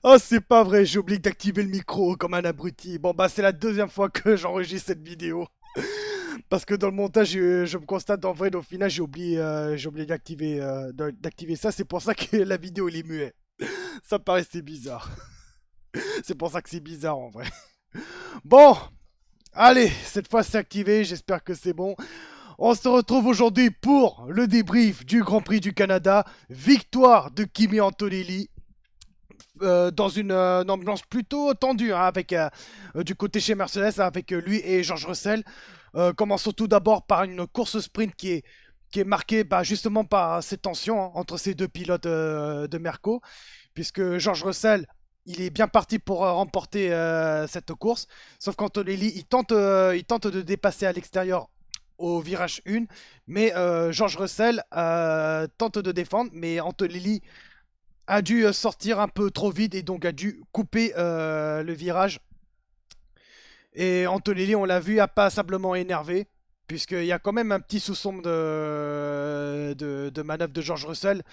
Oh, c'est pas vrai, j'ai oublié d'activer le micro comme un abruti. Bon, bah, c'est la deuxième fois que j'enregistre cette vidéo. Parce que dans le montage, je me constate en vrai, au final, j'ai oublié d'activer ça. C'est pour ça que la vidéo, elle est muette. Ça me paraissait bizarre. C'est pour ça que c'est bizarre en vrai. Bon, allez, cette fois c'est activé, j'espère que c'est bon. On se retrouve aujourd'hui pour le débrief du Grand Prix du Canada. Victoire de Kimi Antonelli. Dans une ambiance plutôt tendue hein, avec du côté chez Mercedes avec lui et George Russell. Commençons tout d'abord par une course sprint qui est marquée bah, justement par ces tensions hein, entre ces deux pilotes de Merco, puisque George Russell il est bien parti pour remporter cette course, sauf qu'Antonelli il tente de dépasser à l'extérieur au virage 1, mais George Russell tente de défendre, mais Antonelli a dû sortir un peu trop vite et donc a dû couper le virage. Et Antonelli, on l'a vu, a passablement énervé, puisqu'il y a quand même un petit soupçon de manœuvre de George Russell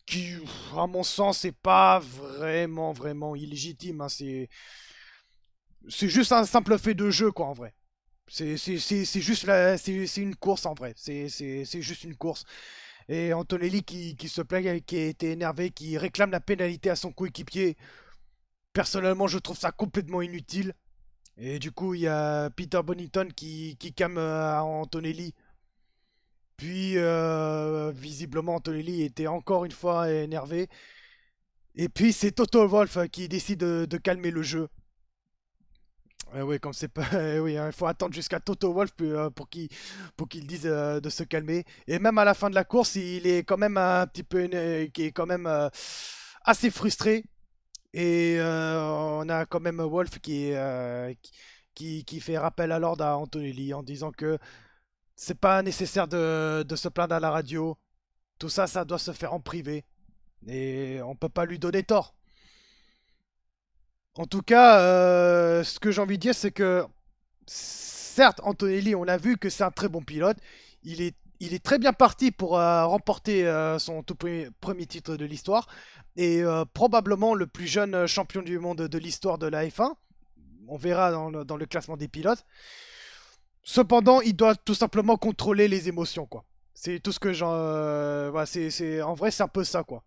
qui, à mon sens, c'est pas vraiment illégitime. Hein. C'est juste un simple fait de jeu, quoi, en vrai. C'est juste c'est une course en vrai. C'est juste une course. Et Antonelli qui se plaint, qui a été énervé, qui réclame la pénalité à son coéquipier. Personnellement, je trouve ça complètement inutile. Et du coup, il y a Peter Bonington qui calme Antonelli. Puis, visiblement, Antonelli était encore une fois énervé. Et puis, c'est Toto Wolff qui décide de calmer le jeu. Oui, comme c'est pas. Oui, il faut attendre jusqu'à Toto Wolff pour qu'il dise de se calmer. Et même à la fin de la course, il est quand même un petit peu. Qui est quand même assez frustré. Et on a quand même Wolf qui fait rappel à l'ordre à Antonelli en disant que c'est pas nécessaire de se plaindre à la radio. Tout ça, ça doit se faire en privé. Et on peut pas lui donner tort. En tout cas, ce que j'ai envie de dire, c'est que certes, Antonelli, on a vu que c'est un très bon pilote. Il est très bien parti pour remporter son premier titre de l'histoire et probablement le plus jeune champion du monde de l'histoire de la F1. On verra dans le classement des pilotes. Cependant, il doit tout simplement contrôler les émotions, quoi. C'est tout ce que j'en. Voilà, en vrai, c'est un peu ça, quoi.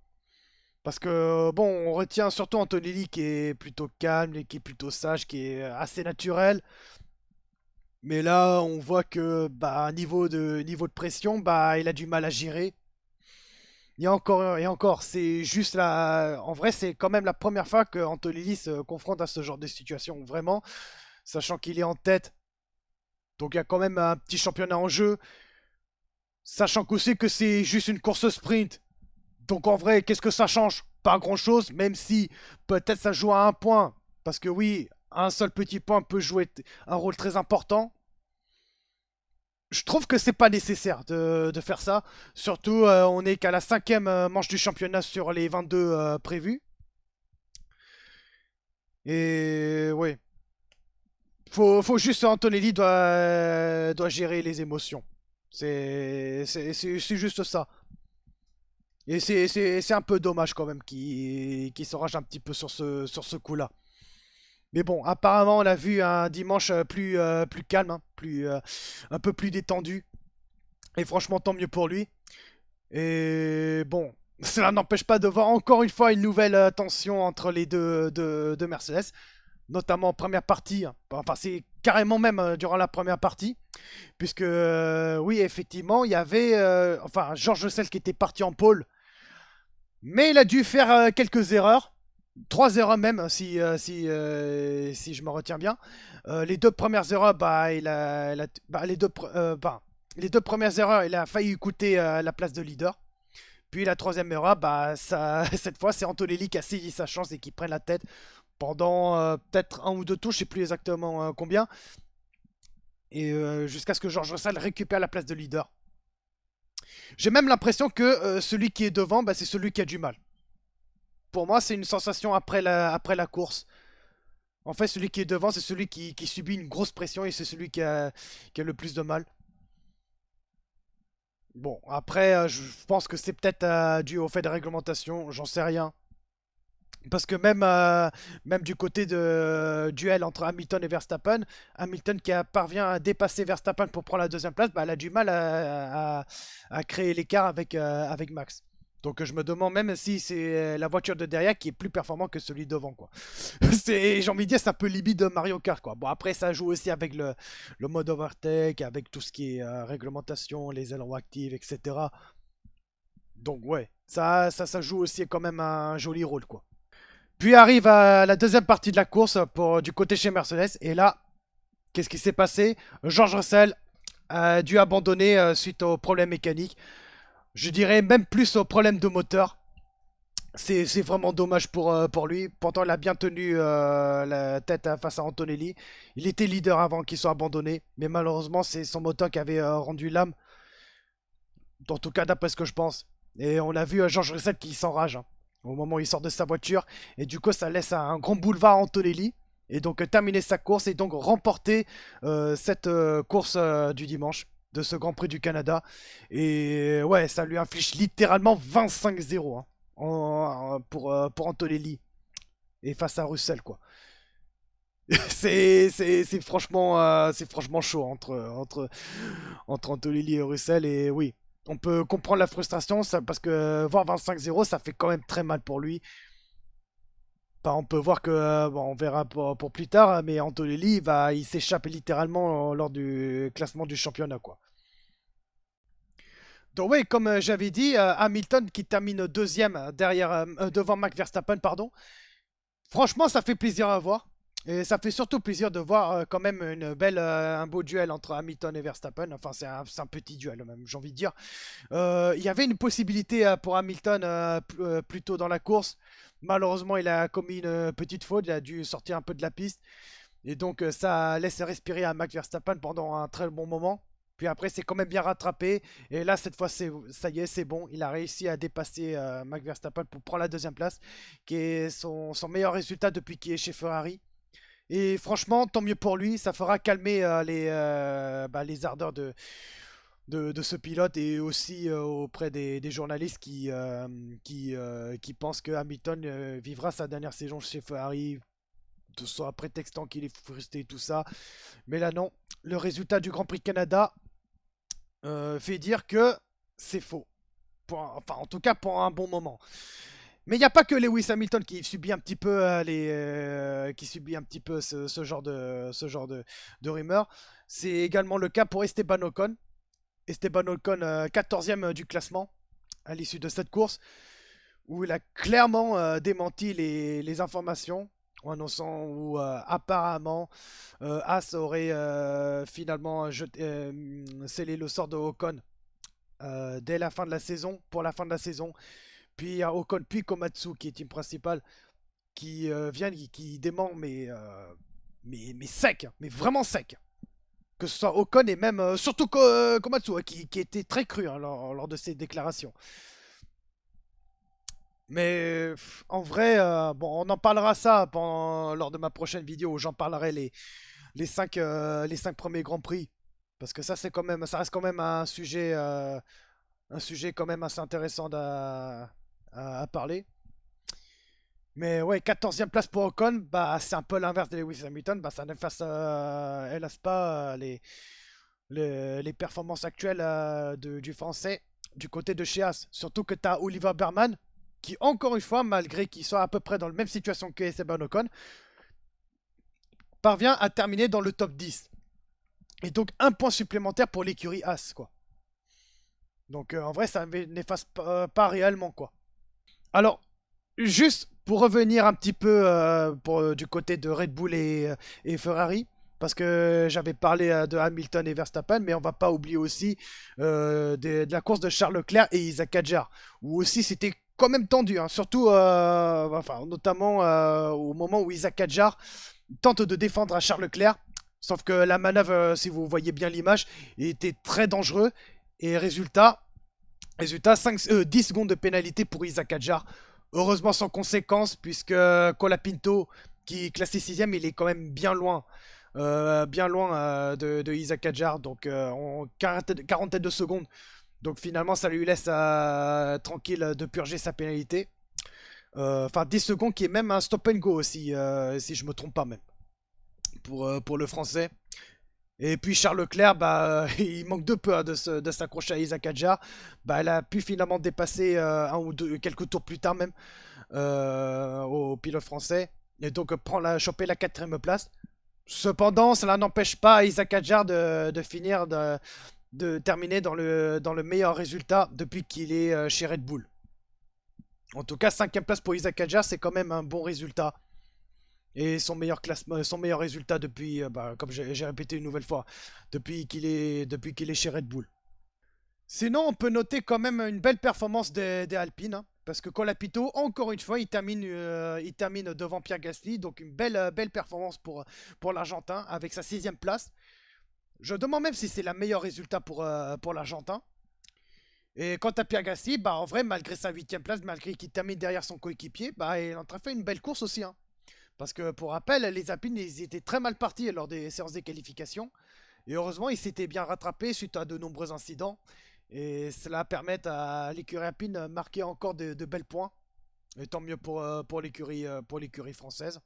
Parce que, bon, on retient surtout Antonelli qui est plutôt calme, et qui est plutôt sage, qui est assez naturel. Mais là, on voit que, bah, niveau de pression, bah, il a du mal à gérer. Et encore, c'est juste là. En vrai, c'est quand même la première fois que Antonelli se confronte à ce genre de situation, vraiment. Sachant qu'il est en tête. Donc, il y a quand même un petit championnat en jeu. Sachant aussi que c'est juste une course sprint. Donc, en vrai, qu'est-ce que ça change? Pas grand-chose, même si peut-être ça joue à un point. Parce que oui, un seul petit point peut jouer un rôle très important. Je trouve que c'est pas nécessaire de faire ça. Surtout, on est qu'à la cinquième manche du championnat sur les 22 prévus. Et oui, faut juste Antonelli doit gérer les émotions. C'est juste ça. Et c'est un peu dommage quand même qu'il s'enrage un petit peu sur ce coup-là. Mais bon, apparemment, on a vu un dimanche plus calme, hein, un peu plus détendu. Et franchement, tant mieux pour lui. Et bon, cela n'empêche pas de voir encore une fois une nouvelle tension entre les deux Mercedes, notamment en première partie. Hein. Enfin, c'est carrément même durant la première partie, puisque oui, effectivement, il y avait enfin George Russell qui était parti en pole, mais il a dû faire quelques erreurs. Trois erreurs même, si je me retiens bien. Les deux premières erreurs, bah, bah, bah, les deux premières erreurs, il a failli coûter la place de leader. Puis la troisième erreur, bah, ça, cette fois, c'est Antonelli qui a saisi sa chance et qui prend la tête pendant peut-être un ou deux tours, je sais plus exactement combien. Et jusqu'à ce que George Russell récupère la place de leader. J'ai même l'impression que celui qui est devant, bah, c'est celui qui a du mal. Pour moi, c'est une sensation après la course. En fait, celui qui est devant, c'est celui qui subit une grosse pression et c'est celui qui a le plus de mal. Bon, après, je pense que c'est peut-être dû au fait de réglementation, j'en sais rien. Parce que même du côté de duel entre Hamilton et Verstappen, Hamilton parvient à dépasser Verstappen pour prendre la deuxième place, bah, elle a du mal à créer l'écart avec Max. Donc je me demande même si c'est la voiture de derrière qui est plus performante que celui devant, quoi. J'ai envie de dire, c'est un peu limite de Mario Kart, quoi. Bon, après, ça joue aussi avec le mode overtake, avec tout ce qui est réglementation, les ailerons actives, etc. Donc ouais, ça joue aussi quand même un joli rôle, quoi. Puis arrive à la deuxième partie de la course du côté chez Mercedes. Et là, qu'est-ce qui s'est passé? George Russell a dû abandonner suite aux problèmes mécaniques. Je dirais même plus aux problèmes de moteur. C'est vraiment dommage pour lui. Pourtant, il a bien tenu la tête face à Antonelli. Il était leader avant qu'il soit abandonné. Mais malheureusement, c'est son moteur qui avait rendu l'âme. En tout cas, d'après ce que je pense. Et on a vu George Russell qui s'enrage, hein, au moment où il sort de sa voiture. Et du coup, ça laisse un grand boulevard à Antonelli. Et donc, terminer sa course et donc remporter cette course du dimanche de ce Grand Prix du Canada. Et ouais, ça lui inflige littéralement 25-0, hein, pour Antonelli. Et face à Russell, quoi. C'est franchement chaud entre Antonelli et Russell. Et oui, on peut comprendre la frustration parce que voir 25-0, ça fait quand même très mal pour lui. Bah, on peut voir que, bon, on verra pour plus tard, mais Antonelli, il s'échappe littéralement lors du classement du championnat, quoi. Donc oui, comme j'avais dit, Hamilton qui termine deuxième devant Max Verstappen, pardon. Franchement, ça fait plaisir à voir. Et ça fait surtout plaisir de voir quand même un beau duel entre Hamilton et Verstappen. Enfin, c'est un petit duel même, j'ai envie de dire. Il y avait une possibilité pour Hamilton plus tôt dans la course. Malheureusement, il a commis une petite faute. Il a dû sortir un peu de la piste. Et donc, ça laisse respirer à Max Verstappen pendant un très bon moment. Puis après, c'est quand même bien rattrapé. Et là, cette fois, ça y est, c'est bon. Il a réussi à dépasser Max Verstappen pour prendre la deuxième place, qui est son meilleur résultat depuis qu'il est chez Ferrari. Et franchement, tant mieux pour lui. Ça fera calmer les ardeurs de ce pilote et aussi auprès des journalistes qui pensent que Hamilton vivra sa dernière saison chez Ferrari, soit prétextant qu'il est frustré et tout ça. Mais là, non. Le résultat du Grand Prix Canada fait dire que c'est faux. Enfin, en tout cas, pour un bon moment. Mais il n'y a pas que Lewis Hamilton qui subit un petit peu qui subit un petit peu ce genre de rumeurs. C'est également le cas pour Esteban Ocon. Esteban Ocon, 14e du classement à l'issue de cette course, où il a clairement démenti les informations en annonçant où apparemment As aurait finalement scellé le sort de Ocon dès la fin de la saison, pour la fin de la saison. Puis il y a Ocon puis Komatsu qui est team principal qui vient, qui dément, mais sec, hein, mais vraiment sec. Que ce soit Ocon et même surtout Komatsu, hein, qui était très cru, hein, lors de ses déclarations. Mais en vrai, bon, on en parlera ça lors de ma prochaine vidéo où j'en parlerai les cinq premiers Grands Prix. Parce que ça reste quand même un sujet quand même assez intéressant à parler. Mais ouais, 14e place pour Ocon, bah, c'est un peu l'inverse de Lewis Hamilton. Bah, ça n'efface hélas pas les performances actuelles du français du côté de chez As. Surtout que tu as Oliver Berman, qui encore une fois, malgré qu'il soit à peu près dans la même situation que Esteban Ocon, parvient à terminer dans le top 10. Et donc un point supplémentaire pour l'écurie As, quoi. Donc en vrai, ça n'efface pas réellement, quoi. Alors, juste pour revenir un petit peu du côté de Red Bull et Ferrari, parce que j'avais parlé de Hamilton et Verstappen, mais on va pas oublier aussi de la course de Charles Leclerc et Isaac Hadjar, où aussi c'était quand même tendu, hein, surtout, enfin, notamment au moment où Isaac Hadjar tente de défendre à Charles Leclerc, sauf que la manœuvre, si vous voyez bien l'image, était très dangereux, et résultat 10 secondes de pénalité pour Isaac Hadjar. Heureusement sans conséquence, puisque Colapinto, qui est classé 6ème, il est quand même bien loin de Isaac Hadjar, donc en quarantaine de secondes. Donc finalement, ça lui laisse tranquille de purger sa pénalité. Enfin, 10 secondes qui est même un stop and go aussi, si je me trompe pas même, pour le français. Et puis Charles Leclerc, bah, il manque de peu hein, de s'accrocher à Isaac Hadjar. Bah, elle a pu finalement dépasser un ou deux, quelques tours plus tard même au pilote français. Et donc choper la quatrième place. Cependant, cela n'empêche pas Isaac Hadjar de finir, de terminer dans le meilleur résultat depuis qu'il est chez Red Bull. En tout cas, cinquième place pour Isaac Hadjar, c'est quand même un bon résultat. Et son meilleur classement, son meilleur résultat depuis, bah, comme j'ai répété une nouvelle fois, depuis qu'il est chez Red Bull. Sinon, on peut noter quand même une belle performance des Alpines, hein, parce que Colapito, encore une fois, il termine devant Pierre Gasly, donc une belle performance pour l'Argentin avec sa sixième place. Je demande même si c'est le meilleur résultat pour l'Argentin. Et quant à Pierre Gasly, bah, en vrai, malgré sa huitième place, malgré qu'il termine derrière son coéquipier, bah, il est en train de faire une belle course aussi, hein. Parce que pour rappel, les Alpines, ils étaient très mal partis lors des séances des qualifications. Et heureusement, ils s'étaient bien rattrapés suite à de nombreux incidents. Et cela permet à l'écurie Alpine de marquer encore de belles points. Et tant mieux pour l'écurie française.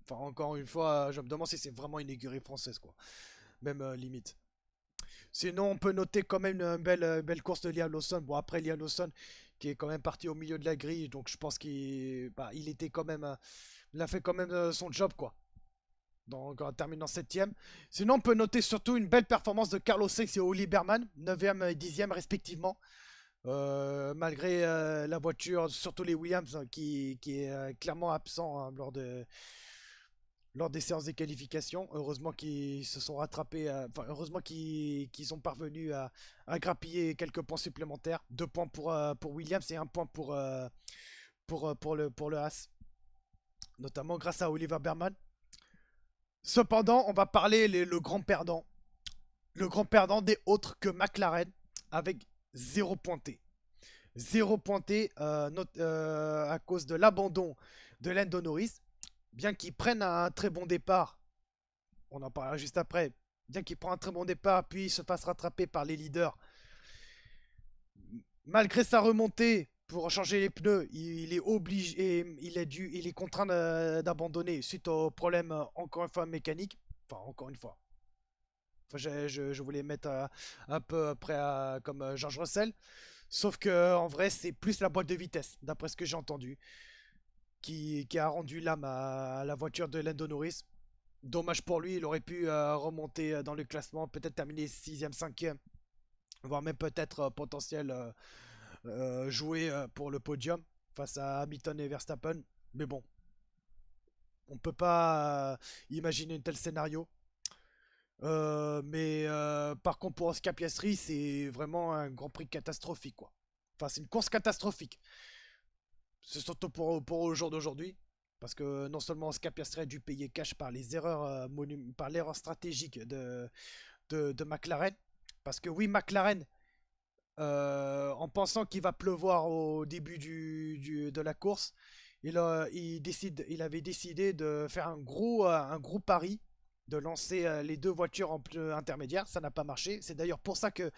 Enfin, encore une fois, je me demande si c'est vraiment une écurie française, quoi. Même limite. Sinon, on peut noter quand même une belle course de Liam Lawson. Bon, après Liam Lawson, qui est quand même parti au milieu de la grille, donc je pense il était quand même, il a fait quand même son job, quoi. Donc, en terminant septième. Sinon, on peut noter surtout une belle performance de Carlos Sainz et Oli Berman, 9e et 10e respectivement. Malgré la voiture, surtout les Williams, hein, qui est clairement absent hein, lors des séances des qualifications. Heureusement qu'ils se sont rattrapés, enfin, heureusement qu'ils sont parvenus à grappiller quelques points supplémentaires. 2 points pour Williams et 1 point pour le Haas, notamment grâce à Oliver Berman. Cependant, on va parler le grand perdant. Le grand perdant des autres que McLaren avec 0 pointé. 0 pointé à cause de l'abandon de Lando Norris. Bien qu'il prenne un très bon départ, on en parlera juste après, bien qu'il prenne un très bon départ, puis il se fasse rattraper par les leaders. Malgré sa remontée pour changer les pneus, il est obligé, il est contraint d'abandonner suite au problème encore une fois mécanique. Enfin, encore une fois. Enfin, je voulais mettre un peu après comme George Russell. Sauf que en vrai, c'est plus la boîte de vitesse, d'après ce que j'ai entendu, qui a rendu l'âme à la voiture de Lando Norris. Dommage pour lui, il aurait pu remonter dans le classement, peut-être terminer 6ème, 5ème, voire même peut-être potentiel jouer pour le podium face à Hamilton et Verstappen. Mais bon, on peut pas imaginer un tel scénario. Mais par contre, pour Oscar Piastri, c'est vraiment un Grand Prix catastrophique, quoi. Enfin, c'est une course catastrophique. C'est surtout pour au jour d'aujourd'hui. Parce que non seulement Oscar Piastri a dû payer cash par les erreurs, par l'erreur stratégique de McLaren. Parce que oui, McLaren, en pensant qu'il va pleuvoir au début de la course, il avait décidé de faire un gros pari, de lancer les deux voitures en pneus intermédiaires. Ça n'a pas marché. C'est d'ailleurs pour ça que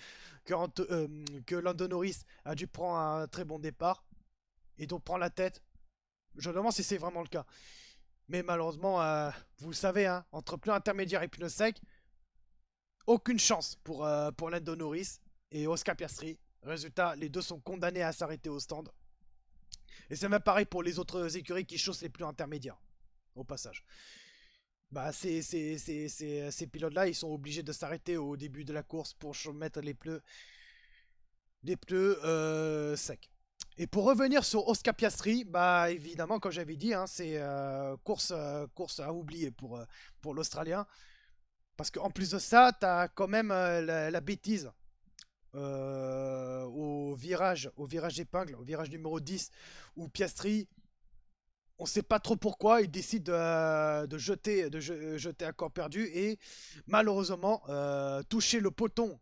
Lando Norris a dû prendre un très bon départ et donc prend la tête. Je me demande si c'est vraiment le cas. Mais malheureusement, vous le savez, hein, entre pneus intermédiaires et pneus secs, aucune chance pour Lando Norris et Oscar Piastri. Résultat, les deux sont condamnés à s'arrêter au stand. Et c'est même pareil pour les autres écuries qui chaussent les pneus intermédiaires, au passage. Bah, ces pilotes-là, ils sont obligés de s'arrêter au début de la course pour mettre les pneus secs. Et pour revenir sur Oscar Piastri, bah évidemment, comme j'avais dit, hein, c'est course à oublier pour l'Australien. Parce qu'en plus de ça, tu as quand même la bêtise au virage épingle, au virage numéro 10, où Piastri, on sait pas trop pourquoi, il décide jeter un corps perdu et malheureusement toucher le poton,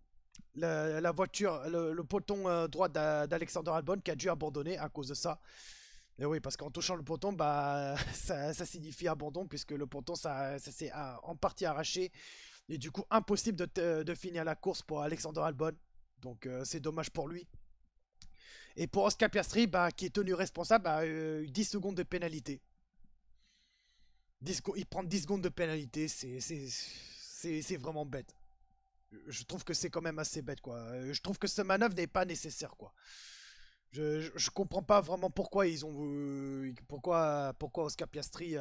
la voiture, le poton droit d'Alexander Albon qui a dû abandonner à cause de ça. Et oui, parce qu'en touchant le poton, bah, ça signifie abandon puisque le poton, ça s'est en partie arraché et du coup impossible de finir la course pour Alexander Albon. Donc c'est dommage pour lui. Et pour Oscar Piastri, bah, qui est tenu responsable, bah, 10 secondes de pénalité. Il prend 10 secondes de pénalité, c'est vraiment bête. Je trouve que c'est quand même assez bête, quoi. Je trouve que cette manœuvre n'est pas nécessaire, quoi. Je comprends pas vraiment pourquoi ils ont pourquoi Oscar Piastri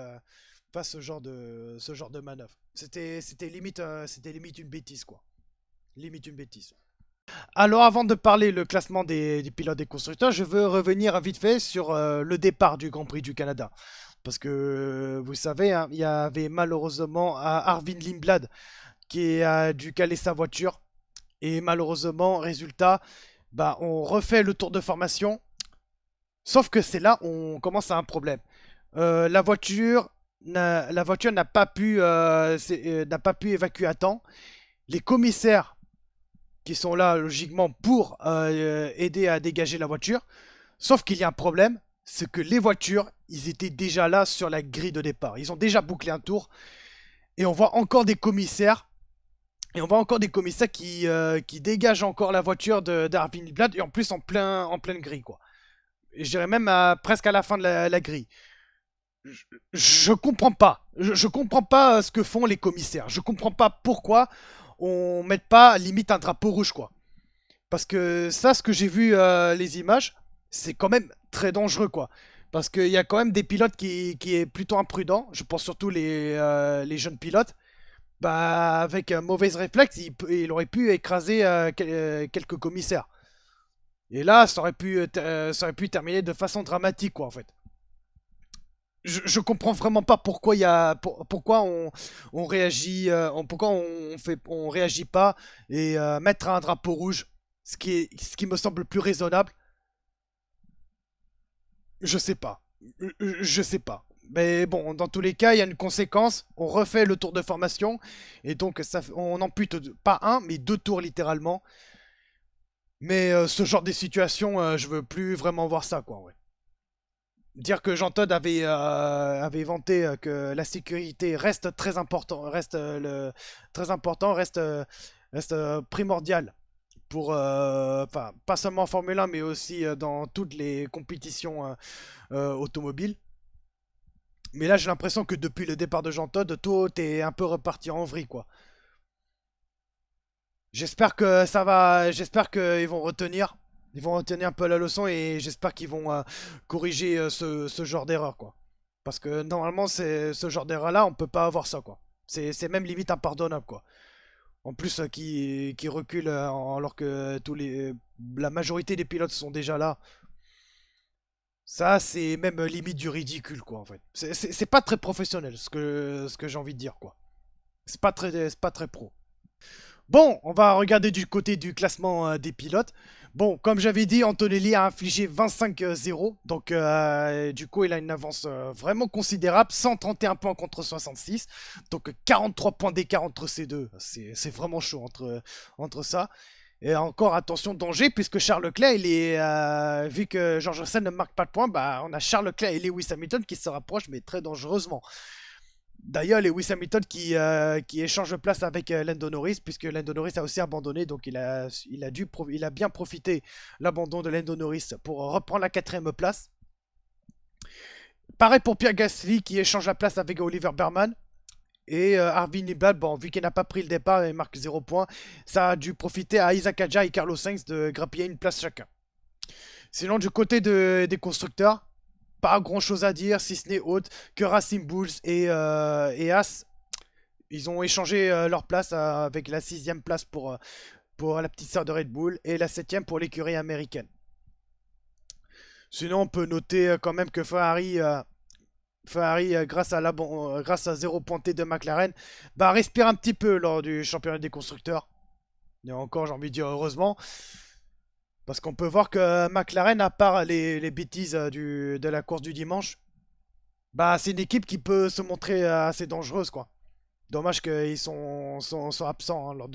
fasse ce genre de manœuvre. C'était limite une bêtise, quoi. Limite une bêtise. Alors avant de parler le classement des pilotes des constructeurs, je veux revenir vite fait sur le départ du Grand Prix du Canada. Parce que vous savez, hein, il y avait malheureusement Arvin Lindblad qui a dû caler sa voiture. Et malheureusement, résultat, bah, on refait le tour de formation. Sauf que c'est là où on commence à un problème. La voiture n'a pas pu évacuer à temps. Les commissaires qui sont là logiquement pour aider à dégager la voiture. Sauf qu'il y a un problème, c'est que les voitures, ils étaient déjà là sur la grille de départ. Ils ont déjà bouclé un tour et on voit encore des commissaires. Et on voit encore des commissaires qui dégagent encore la voiture d'Arvin Blad et en plus en pleine grille, quoi. Et je dirais même presque à la fin de la grille. Je comprends pas. Je comprends pas ce que font les commissaires. Je comprends pas pourquoi on met pas limite un drapeau rouge, quoi. Parce que ça, ce que j'ai vu les images, c'est quand même très dangereux, quoi. Parce qu'il y a quand même des pilotes qui est plutôt imprudent. Je pense surtout les jeunes pilotes. Bah, avec un mauvais réflexe, il aurait pu écraser quelques commissaires. Et là, ça aurait pu terminer de façon dramatique, quoi, en fait. Je comprends vraiment pas pourquoi pourquoi on réagit, pourquoi on réagit pas et mettre un drapeau rouge, ce qui me semble plus raisonnable. Je sais pas, je sais pas. Mais bon, dans tous les cas, il y a une conséquence. On refait le tour de formation et donc on ampute pas un, mais deux tours littéralement. Mais ce genre de situation, je veux plus vraiment voir ça, quoi. Ouais. Dire que Jean Todt avait vanté que la sécurité reste très important, très important, reste primordial pour, enfin, pas seulement en Formule 1, mais aussi dans toutes les compétitions automobiles. Mais là, j'ai l'impression que depuis le départ de Jean Todt, tout est un peu reparti en vrille, quoi. J'espère qu'ils vont retenir. Ils vont retenir un peu la leçon et j'espère qu'ils vont corriger ce genre d'erreur, quoi. Parce que normalement, c'est ce genre d'erreur-là, on peut pas avoir ça, quoi. C'est même limite impardonnable, quoi. En plus, qui recule alors que la majorité des pilotes sont déjà là. Ça, c'est même limite du ridicule, quoi, en fait. C'est pas très professionnel, ce que j'ai envie de dire, quoi. C'est pas très pro. Bon, on va regarder du côté du classement des pilotes. Bon, comme j'avais dit, Antonelli a infligé 25-0. Donc, du coup, il a une avance vraiment considérable. 131 points contre 66. Donc, 43 points d'écart entre ces deux. C'est vraiment chaud entre ça. Et encore, attention, danger, puisque Charles Leclerc, vu que George Russell ne marque pas de points, bah, on a Charles Leclerc et Lewis Hamilton qui se rapprochent, mais très dangereusement. D'ailleurs, Lewis Hamilton qui échange de place avec Lando Norris, puisque Lando Norris a aussi abandonné, donc il a bien profité l'abandon de Lando Norris pour reprendre la quatrième place. Pareil pour Pierre Gasly qui échange la place avec Oliver Berman. Et Arvin Libal, bon, vu qu'il n'a pas pris le départ et marque 0 points, ça a dû profiter à Isaac Adja et Carlos Sainz de grappiller une place chacun. Sinon, du côté des constructeurs, pas grand chose à dire, si ce n'est autre que Racing Bulls et As. Ils ont échangé leur place avec la sixième place pour la petite sœur de Red Bull et la septième pour l'écurie américaine. Sinon, on peut noter quand même que Ferrari, grâce à 0 pointé de McLaren, bah, respire un petit peu lors du championnat des constructeurs. Et encore, j'ai envie de dire heureusement. Parce qu'on peut voir que McLaren, à part les bêtises de la course du dimanche, bah, c'est une équipe qui peut se montrer assez dangereuse, quoi. Dommage qu'ils sont absents hein,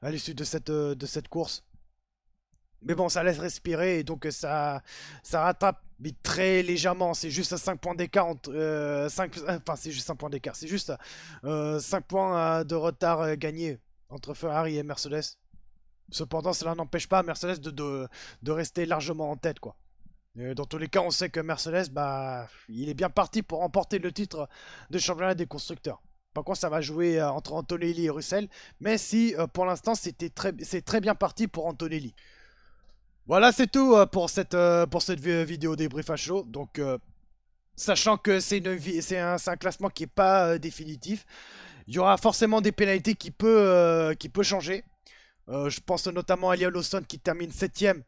à l'issue de cette course. Mais bon, ça laisse respirer et donc ça rattrape, mais très légèrement. C'est juste à 5 points d'écart entre. Enfin, c'est juste 5 points d'écart. C'est juste 5 points de retard gagnés entre Ferrari et Mercedes. Cependant, cela n'empêche pas Mercedes de rester largement en tête, quoi. Dans tous les cas, on sait que Mercedes, bah, il est bien parti pour remporter le titre de championnat des constructeurs. Par contre, ça va jouer entre Antonelli et Russell, mais si pour l'instant c'est très bien parti pour Antonelli. Voilà, c'est tout pour cette vidéo débrief à chaud. Donc, sachant que c'est un classement qui n'est pas définitif, il y aura forcément des pénalités qui peut changer. Je pense notamment à Liam Lawson qui termine 7ème,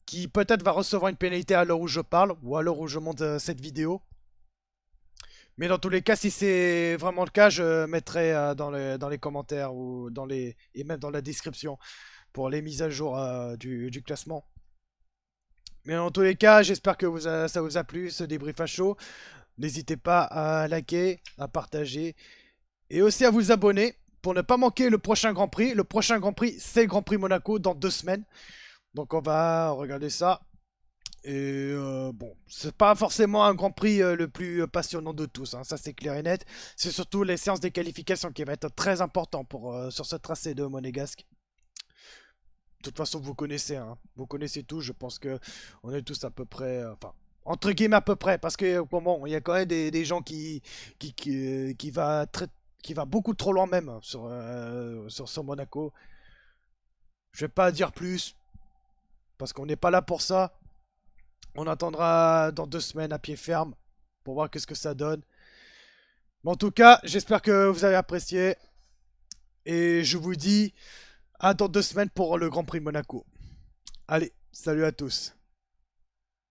qui peut-être va recevoir une pénalité à l'heure où je parle, ou à l'heure où je monte cette vidéo. Mais dans tous les cas, si c'est vraiment le cas, je mettrai dans les commentaires et même dans la description pour les mises à jour du classement. Mais dans tous les cas, j'espère que ça vous a plu, ce débrief à chaud. N'hésitez pas à liker, à partager et aussi à vous abonner pour ne pas manquer le prochain Grand Prix. Le prochain Grand Prix, c'est le Grand Prix Monaco dans 2 semaines. Donc on va regarder ça. Et bon, c'est pas forcément un Grand Prix le plus passionnant de tous, hein, ça c'est clair et net. C'est surtout les séances des qualifications qui va être très important sur ce tracé de Monégasque. De toute façon, vous connaissez, hein, vous connaissez tout. Je pense que on est tous à peu près, enfin, entre guillemets à peu près, parce que bon, il y a quand même des gens qui va qui va beaucoup trop loin même hein, sur Monaco. Je vais pas dire plus, parce qu'on n'est pas là pour ça. On attendra dans 2 semaines à pied ferme pour voir qu'est-ce que ça donne. Mais en tout cas, j'espère que vous avez apprécié. Et je vous dis à dans 2 semaines pour le Grand Prix de Monaco. Allez, salut à tous.